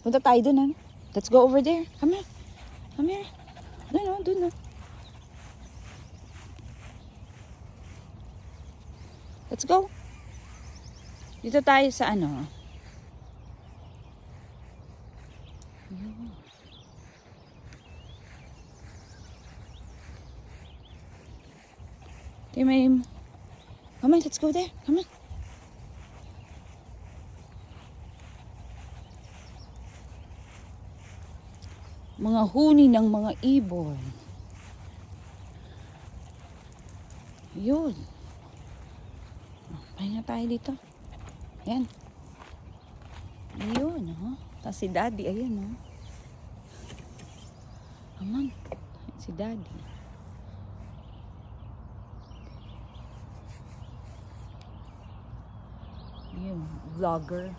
Punta tayo dun, ha? Let's go over there. Come here. Come here. Dun, oh, dun, oh. Let's go. Dito tayo sa ano. Ayun. Come on, let's go there. Come on. Mga huni ng mga ibon. Yun. Pahinga tayo dito. Ayan. Ayun, oh. Tapos si Daddy, ayan, oh. Aman, si Daddy. Ayun, vlogger.